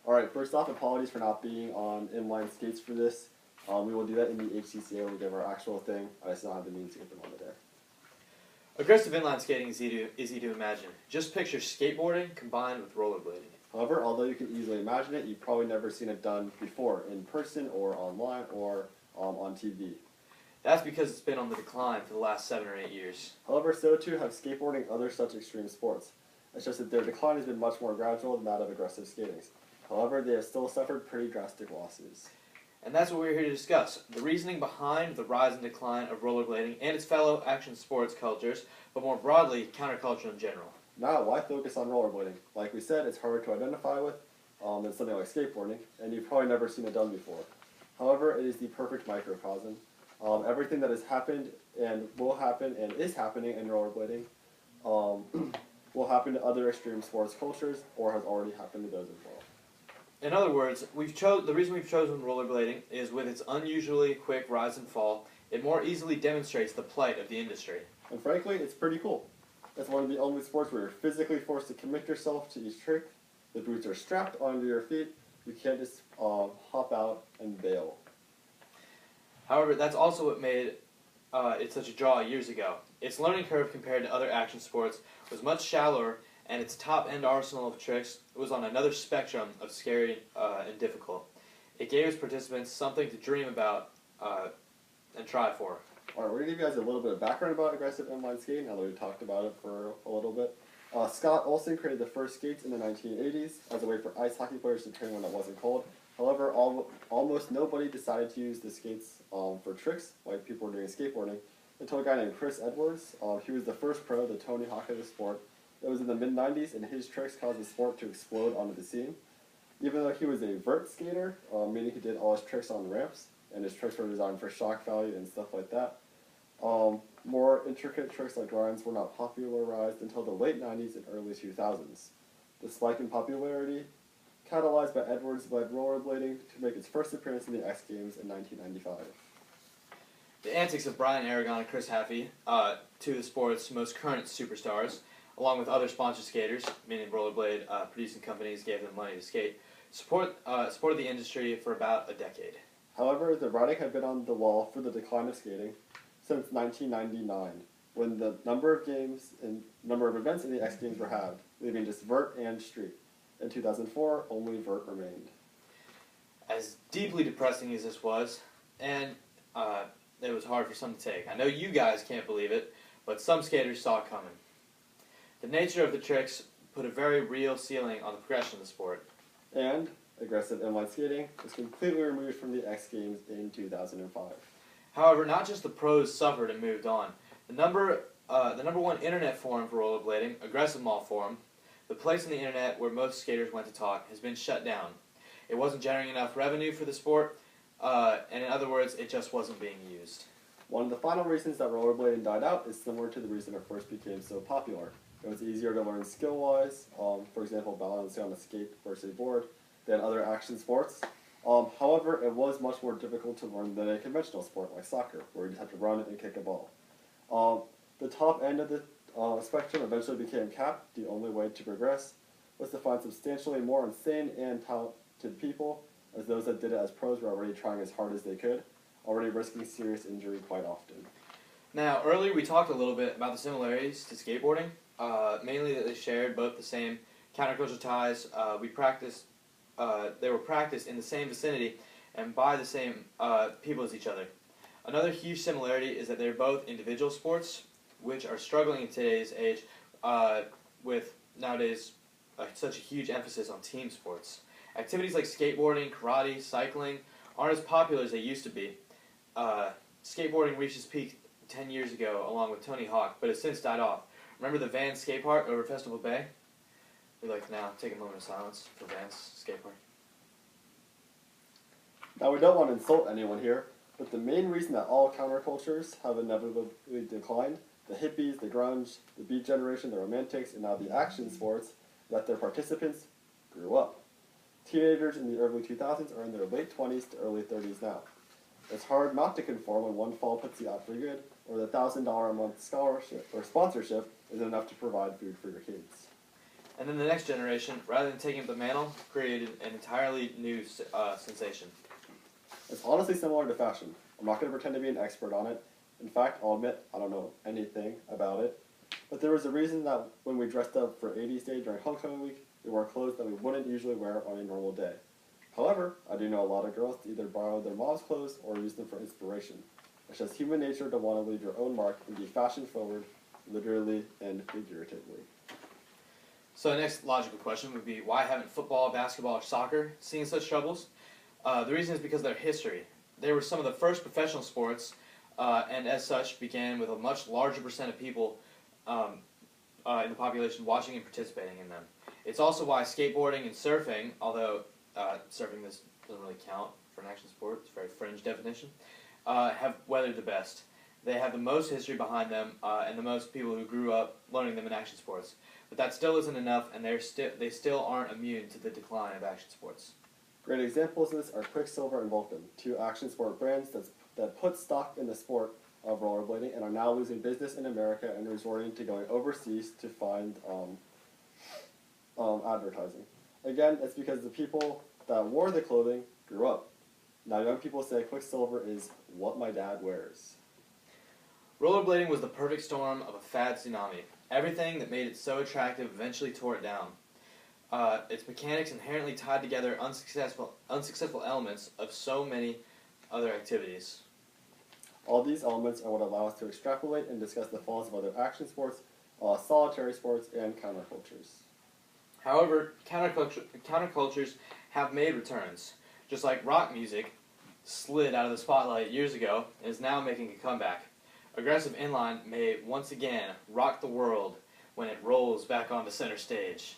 Alright, first off, apologies for not being on inline skates for this. We will do that in the HCCA when we give our actual thing. I just don't have the means to get them on the day. Aggressive inline skating is easy to imagine. Just picture skateboarding combined with rollerblading. However, although you can easily imagine it, you've probably never seen it done before in person or online or on TV. That's because it's been on the decline for the last 7 or 8 years. However, so too have skateboarding and other such extreme sports. It's just that their decline has been much more gradual than that of aggressive skating. However, they have still suffered pretty drastic losses. And that's what we're here to discuss. The reasoning behind the rise and decline of rollerblading and its fellow action sports cultures, but more broadly, counterculture in general. Now, why focus on rollerblading? Like we said, it's harder to identify with than something like skateboarding, and you've probably never seen it done before. However, it is the perfect microcosm. Everything that has happened and will happen and is happening in rollerblading will happen to other extreme sports cultures or has already happened to those as well. In other words, the reason we've chosen rollerblading is with its unusually quick rise and fall, it more easily demonstrates the plight of the industry. And frankly, it's pretty cool. It's one of the only sports where you're physically forced to commit yourself to each trick. The boots are strapped onto your feet. You can't just hop out and bail. However, that's also what made it such a draw years ago. Its learning curve compared to other action sports was much shallower, and its top-end arsenal of tricks was on another spectrum of scary and difficult. It gave its participants something to dream about and try for. Alright, we're going to give you guys a little bit of background about aggressive inline skating, now that we've talked about it for a little bit. Scott Olson created the first skates in the 1980s as a way for ice hockey players to train when it wasn't cold. However, almost nobody decided to use the skates for tricks, like people were doing skateboarding, until a guy named Chris Edwards. He was the first pro, the Tony Hawk of the sport. It was in the mid-90s, and his tricks caused the sport to explode onto the scene. Even though he was a vert skater, meaning he did all his tricks on ramps, and his tricks were designed for shock value and stuff like that. More intricate tricks like grinds were not popularized until the late 90s and early 2000s. The spike in popularity, catalyzed by Edwards-led rollerblading, to make its first appearance in the X Games in 1995. The antics of Brian Aragon and Chris Haffey, two of the sport's most current superstars, along with other sponsor skaters, meaning rollerblade producing companies gave them money to skate, supported the industry for about a decade. However, the writing had been on the wall for the decline of skating since 1999, when the number of events in the X Games were halved, leaving just vert and street. In 2004, only vert remained. As deeply depressing as this was, and it was hard for some to take. I know you guys can't believe it, but some skaters saw it coming. The nature of the tricks put a very real ceiling on the progression of the sport. And aggressive inline skating was completely removed from the X Games in 2005. However, not just the pros suffered and moved on. The number one internet forum for rollerblading, Aggressive Mall Forum, the place on the internet where most skaters went to talk, has been shut down. It wasn't generating enough revenue for the sport, and in other words, it just wasn't being used. One of the final reasons that rollerblading died out is similar to the reason it first became so popular. It was easier to learn skill-wise, for example, balancing on a skate versus a board, than other action sports. However, it was much more difficult to learn than a conventional sport like soccer, where you just have to run and kick a ball. The top end of the spectrum eventually became capped. The only way to progress was to find substantially more insane and talented people, as those that did it as pros were already trying as hard as they could, already risking serious injury quite often. Now, earlier we talked a little bit about the similarities to skateboarding, mainly that they shared both the same counterculture ties. They were practiced in the same vicinity and by the same people as each other. Another huge similarity is that they're both individual sports, which are struggling in today's age with nowadays such a huge emphasis on team sports. Activities like skateboarding, karate, cycling aren't as popular as they used to be. Skateboarding reached its peak 10 years ago along with Tony Hawk, but has since died off. Remember the Vans skate park over Festival Bay? We'd like to now take a moment of silence for Vans skate park. Now, we don't want to insult anyone here, but the main reason that all countercultures have inevitably declined, the hippies, the grunge, the beat generation, the romantics, and now the action sports, is that their participants grew up. Teenagers in the early 2000s are in their late 20s to early 30s now. It's hard not to conform when one fall puts you out for good, or the $1,000 a month scholarship or sponsorship isn't enough to provide food for your kids. And then the next generation, rather than taking up the mantle, created an entirely new sensation. It's honestly similar to fashion. I'm not going to pretend to be an expert on it. In fact, I'll admit I don't know anything about it. But there was a reason that when we dressed up for 80s Day during Homecoming Week, we wore clothes that we wouldn't usually wear on a normal day. However, I do know a lot of girls to either borrow their mom's clothes or use them for inspiration. It's just human nature to want to leave your own mark and be fashion forward, literally and figuratively. So the next logical question would be, why haven't football, basketball, or soccer seen such troubles? The reason is because of their history. They were some of the first professional sports, and as such began with a much larger percent of people in the population watching and participating in them. It's also why skateboarding and surfing, although surfing this doesn't really count for an action sport, it's a very fringe definition, have weathered the best. They have the most history behind them and the most people who grew up learning them in action sports. But that still isn't enough, and they still aren't immune to the decline of action sports. Great examples of this are Quicksilver and Vulcan, two action sport brands that put stock in the sport of rollerblading and are now losing business in America and resorting to going overseas to find advertising. Again, it's because the people that wore the clothing grew up. Now young people say Quicksilver is what my dad wears. Rollerblading was the perfect storm of a fad tsunami. Everything that made it so attractive eventually tore it down. Its mechanics inherently tied together unsuccessful elements of so many other activities. All these elements are what allow us to extrapolate and discuss the falls of other action sports, solitary sports, and countercultures. However, countercultures have made returns. Just like rock music slid out of the spotlight years ago and is now making a comeback. Aggressive inline may once again rock the world when it rolls back onto center stage.